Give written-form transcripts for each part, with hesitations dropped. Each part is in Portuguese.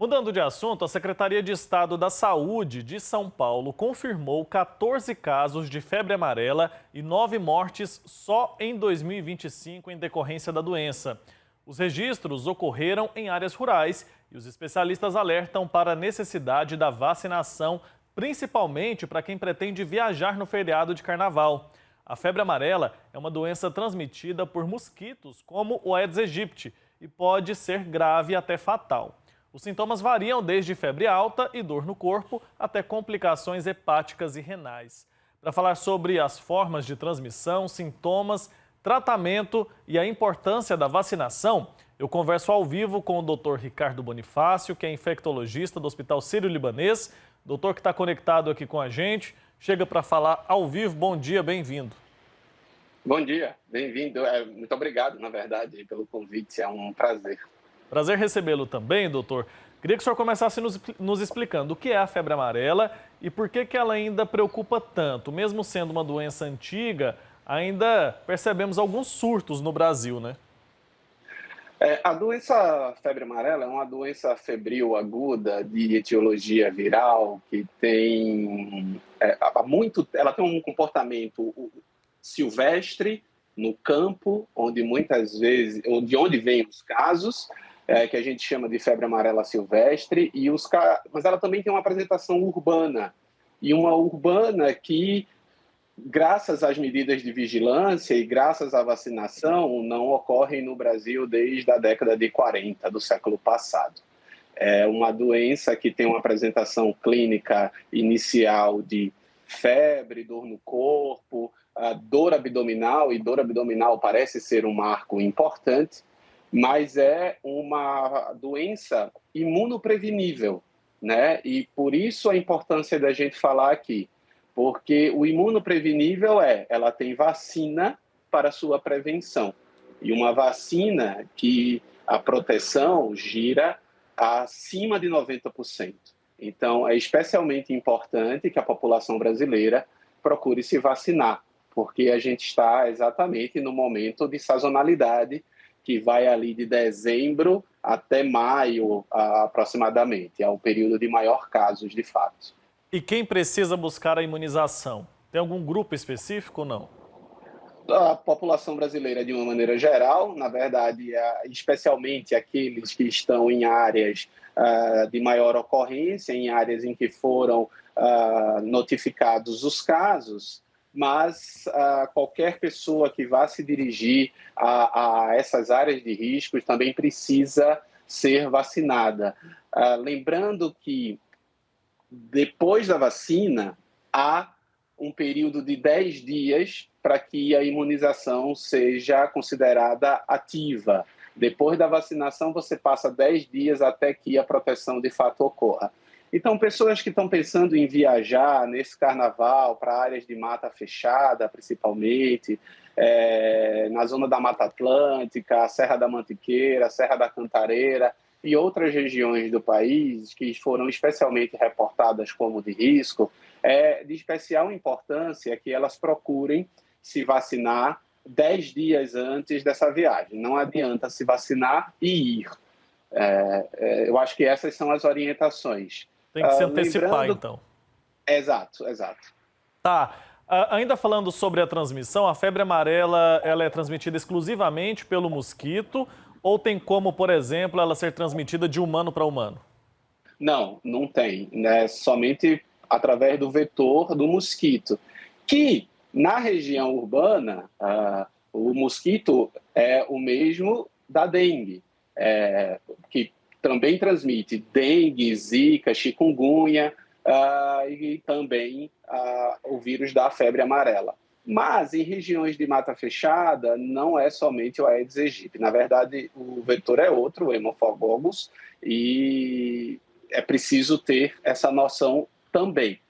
Mudando de assunto, a Secretaria de Estado da Saúde de São Paulo confirmou 14 casos de febre amarela e 9 mortes só em 2025 em decorrência da doença. Os registros ocorreram em áreas rurais e os especialistas alertam para a necessidade da vacinação, principalmente para quem pretende viajar no feriado de carnaval. A febre amarela é uma doença transmitida por mosquitos, como o Aedes aegypti, e pode ser grave e até fatal. Os sintomas variam desde febre alta e dor no corpo até complicações hepáticas e renais. Para falar sobre as formas de transmissão, sintomas, tratamento e a importância da vacinação, eu converso ao vivo com o Dr. Ricardo Bonifácio, que é infectologista do Hospital Sírio-Libanês. Doutor que está conectado aqui com a gente, chega para falar ao vivo. Bom dia, bem-vindo. Bom dia, bem-vindo. Muito obrigado, na verdade, pelo convite. É um prazer. Prazer recebê-lo também, doutor. Queria que o senhor começasse nos explicando o que é a febre amarela e por que ela ainda preocupa tanto. Mesmo sendo uma doença antiga, ainda percebemos alguns surtos no Brasil, né? A doença febre amarela é uma doença febril aguda de etiologia viral que tem ela tem um comportamento silvestre no campo, onde muitas vezes, de onde vêm os casos, que a gente chama de febre amarela silvestre, mas ela também tem uma apresentação urbana, e uma urbana que, graças às medidas de vigilância e graças à vacinação, não ocorre no Brasil desde a década de 40 do século passado. É uma doença que tem uma apresentação clínica inicial de febre, dor no corpo, dor abdominal, e dor abdominal parece ser um marco importante, mas é uma doença imunoprevenível, né? E por isso a importância da gente falar aqui, porque o imunoprevenível ela tem vacina para sua prevenção, e uma vacina que a proteção gira acima de 90%. Então, é especialmente importante que a população brasileira procure se vacinar, porque a gente está exatamente no momento de sazonalidade, que vai ali de dezembro até maio, aproximadamente. É o período de maior casos, de fato. E quem precisa buscar a imunização? Tem algum grupo específico ou não? A população brasileira, de uma maneira geral, na verdade, especialmente aqueles que estão em áreas de maior ocorrência, em áreas em que foram notificados os casos, mas qualquer pessoa que vá se dirigir a essas áreas de risco também precisa ser vacinada. Lembrando que depois da vacina, há um período de 10 dias para que a imunização seja considerada ativa. Depois da vacinação, você passa 10 dias até que a proteção de fato ocorra. Então, pessoas que estão pensando em viajar nesse carnaval para áreas de mata fechada, principalmente, na zona da Mata Atlântica, Serra da Mantiqueira, Serra da Cantareira e outras regiões do país que foram especialmente reportadas como de risco, é de especial importância que elas procurem se vacinar 10 dias antes dessa viagem. Não adianta se vacinar e ir. Eu acho que essas são as orientações. Tem que se antecipar, então. Exato. Tá. Ainda falando sobre a transmissão, a febre amarela ela é transmitida exclusivamente pelo mosquito ou tem como, por exemplo, ela ser transmitida de humano para humano? Não tem. Né? Somente através do vetor do mosquito. Que, na região urbana, o mosquito é o mesmo da dengue, que também transmite dengue, zika, chikungunya e também o vírus da febre amarela. Mas em regiões de mata fechada não é somente o Aedes aegypti. Na verdade, o vetor é outro, o Haemophilus, e é preciso ter essa noção também.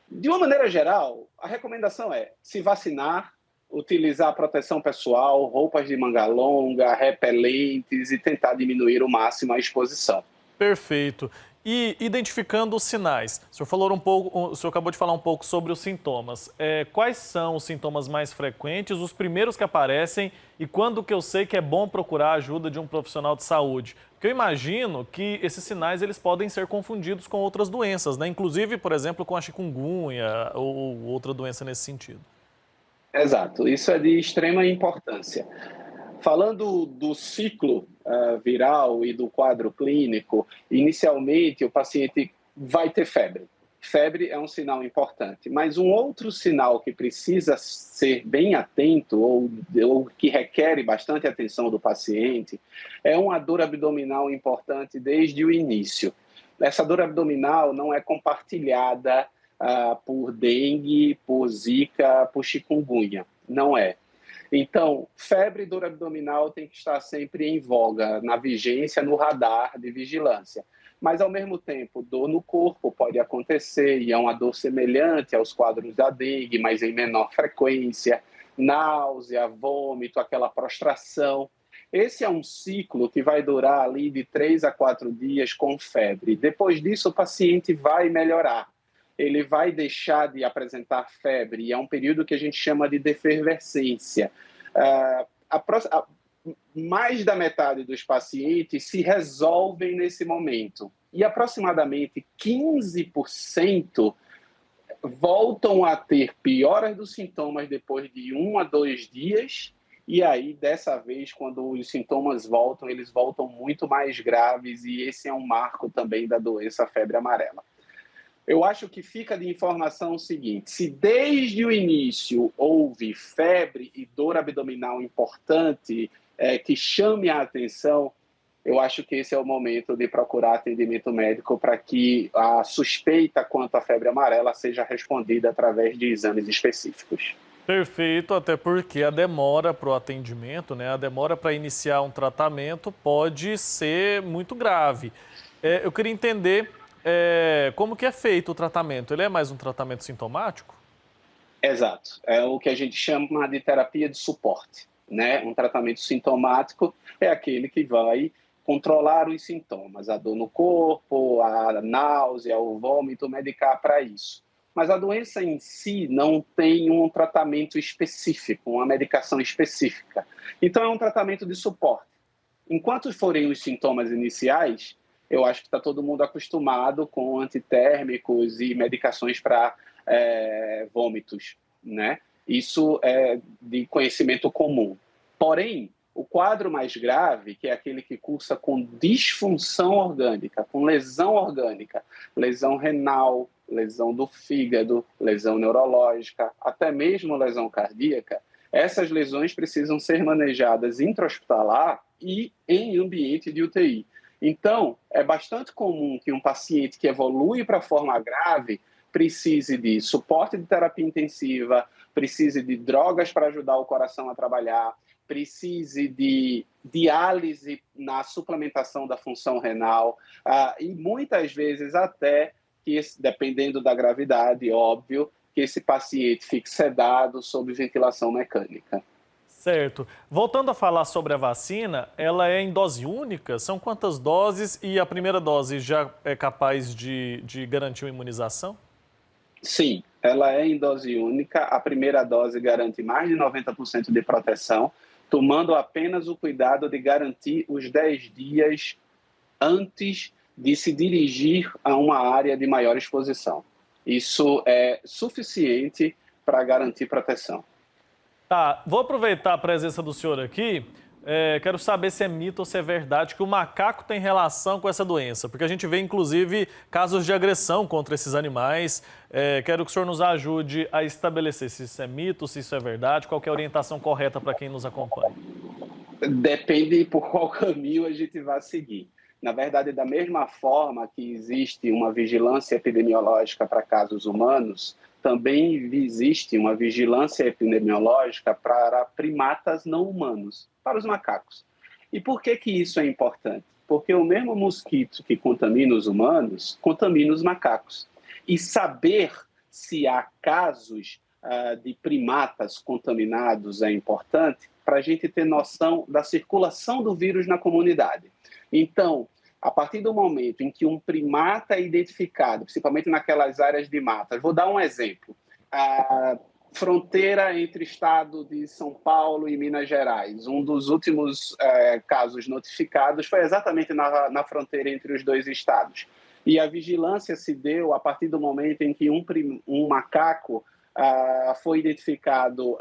De uma maneira geral, a recomendação é se vacinar, utilizar proteção pessoal, roupas de manga longa, repelentes e tentar diminuir ao máximo a exposição. Perfeito. E identificando os sinais, o senhor acabou de falar um pouco sobre os sintomas. Quais são os sintomas mais frequentes, os primeiros que aparecem e quando que eu sei que é bom procurar a ajuda de um profissional de saúde? Porque eu imagino que esses sinais eles podem ser confundidos com outras doenças, né? Inclusive, por exemplo, com a chikungunya ou outra doença nesse sentido. Exato, isso é de extrema importância. Falando do ciclo viral e do quadro clínico, inicialmente o paciente vai ter febre. Febre é um sinal importante, mas um outro sinal que precisa ser bem atento ou que requer bastante atenção do paciente é uma dor abdominal importante desde o início. Essa dor abdominal não é compartilhada por dengue, por zika, por chikungunya, não é. Então, febre e dor abdominal tem que estar sempre em voga, na vigência, no radar de vigilância. Mas, ao mesmo tempo, dor no corpo pode acontecer e é uma dor semelhante aos quadros da dengue, mas em menor frequência, náusea, vômito, aquela prostração. Esse é um ciclo que vai durar ali de 3 a 4 dias com febre. Depois disso, o paciente vai melhorar. Ele vai deixar de apresentar febre e é um período que a gente chama de defervescência. Mais da metade dos pacientes se resolvem nesse momento e aproximadamente 15% voltam a ter pioras dos sintomas depois de 1 a 2 dias e aí, dessa vez, quando os sintomas voltam, eles voltam muito mais graves e esse é um marco também da doença febre amarela. Eu acho que fica de informação o seguinte: se desde o início houve febre e dor abdominal importante que chame a atenção, eu acho que esse é o momento de procurar atendimento médico para que a suspeita quanto à febre amarela seja respondida através de exames específicos. Perfeito, até porque a demora para o atendimento, né, a demora para iniciar um tratamento pode ser muito grave. Eu queria entender como que é feito o tratamento. Ele é mais um tratamento sintomático? Exato. É o que a gente chama de terapia de suporte, né? Um tratamento sintomático é aquele que vai controlar os sintomas, a dor no corpo, a náusea, o vômito, medicar para isso. Mas a doença em si não tem um tratamento específico, uma medicação específica. Então é um tratamento de suporte. Enquanto forem os sintomas iniciais, eu acho que está todo mundo acostumado com antitérmicos e medicações para vômitos, né? Isso é de conhecimento comum. Porém, o quadro mais grave, que é aquele que cursa com disfunção orgânica, com lesão orgânica, lesão renal, lesão do fígado, lesão neurológica, até mesmo lesão cardíaca, essas lesões precisam ser manejadas intra-hospitalar e em ambiente de UTI. Então, é bastante comum que um paciente que evolui para a forma grave precise de suporte de terapia intensiva, precise de drogas para ajudar o coração a trabalhar, precise de diálise na suplementação da função renal e muitas vezes até, que dependendo da gravidade, óbvio, que esse paciente fique sedado sob ventilação mecânica. Certo. Voltando a falar sobre a vacina, ela é em dose única? São quantas doses e a primeira dose já é capaz de garantir uma imunização? Sim, ela é em dose única. A primeira dose garante mais de 90% de proteção, tomando apenas o cuidado de garantir os 10 dias antes de se dirigir a uma área de maior exposição. Isso é suficiente para garantir proteção. Tá, vou aproveitar a presença do senhor aqui. Quero saber se é mito ou se é verdade que o macaco tem relação com essa doença, porque a gente vê, inclusive, casos de agressão contra esses animais. Quero que o senhor nos ajude a estabelecer se isso é mito, se isso é verdade, qual que é a orientação correta para quem nos acompanha. Depende por qual caminho a gente vai seguir. Na verdade, da mesma forma que existe uma vigilância epidemiológica para casos humanos, também existe uma vigilância epidemiológica para primatas não humanos, para os macacos. E por que isso é importante? Porque o mesmo mosquito que contamina os humanos, contamina os macacos. E saber se há casos de primatas contaminados é importante para a gente ter noção da circulação do vírus na comunidade. Então, A partir do momento em que um primata é identificado, principalmente naquelas áreas de mata, vou dar um exemplo. A fronteira entre o estado de São Paulo e Minas Gerais. Um dos últimos casos notificados foi exatamente na fronteira entre os dois estados. E a vigilância se deu a partir do momento em que um macaco foi identificado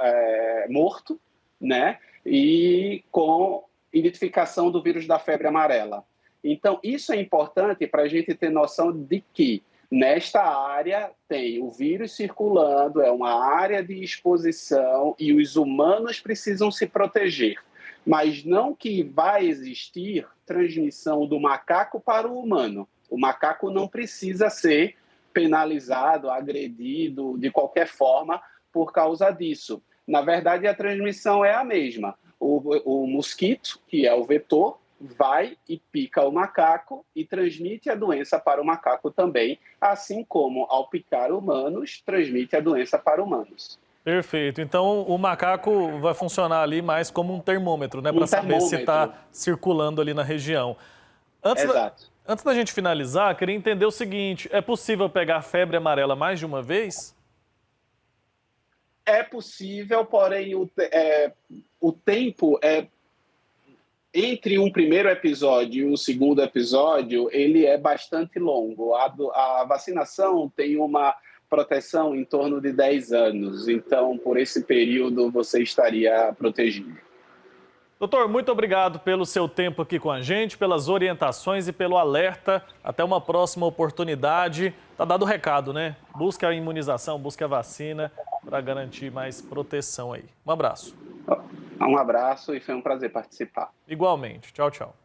morto, né? E com identificação do vírus da febre amarela. Então, isso é importante para a gente ter noção de que nesta área tem o vírus circulando, é uma área de exposição e os humanos precisam se proteger. Mas não que vai existir transmissão do macaco para o humano. O macaco não precisa ser penalizado, agredido de qualquer forma por causa disso. Na verdade, a transmissão é a mesma. O mosquito, que é o vetor, vai e pica o macaco e transmite a doença para o macaco também, assim como ao picar humanos, transmite a doença para humanos. Perfeito. Então, o macaco vai funcionar ali mais como um termômetro, né? Para saber se está circulando ali na região. Exato. Antes da gente finalizar, queria entender o seguinte: é possível pegar febre amarela mais de uma vez? É possível, porém o tempo entre um primeiro episódio e o segundo episódio, ele é bastante longo. A vacinação tem uma proteção em torno de 10 anos, então por esse período você estaria protegido. Doutor, muito obrigado pelo seu tempo aqui com a gente, pelas orientações e pelo alerta. Até uma próxima oportunidade. Tá dado o recado, né? Busque a imunização, busque a vacina para garantir mais proteção aí. Um abraço. Um abraço e foi um prazer participar. Igualmente. Tchau, tchau.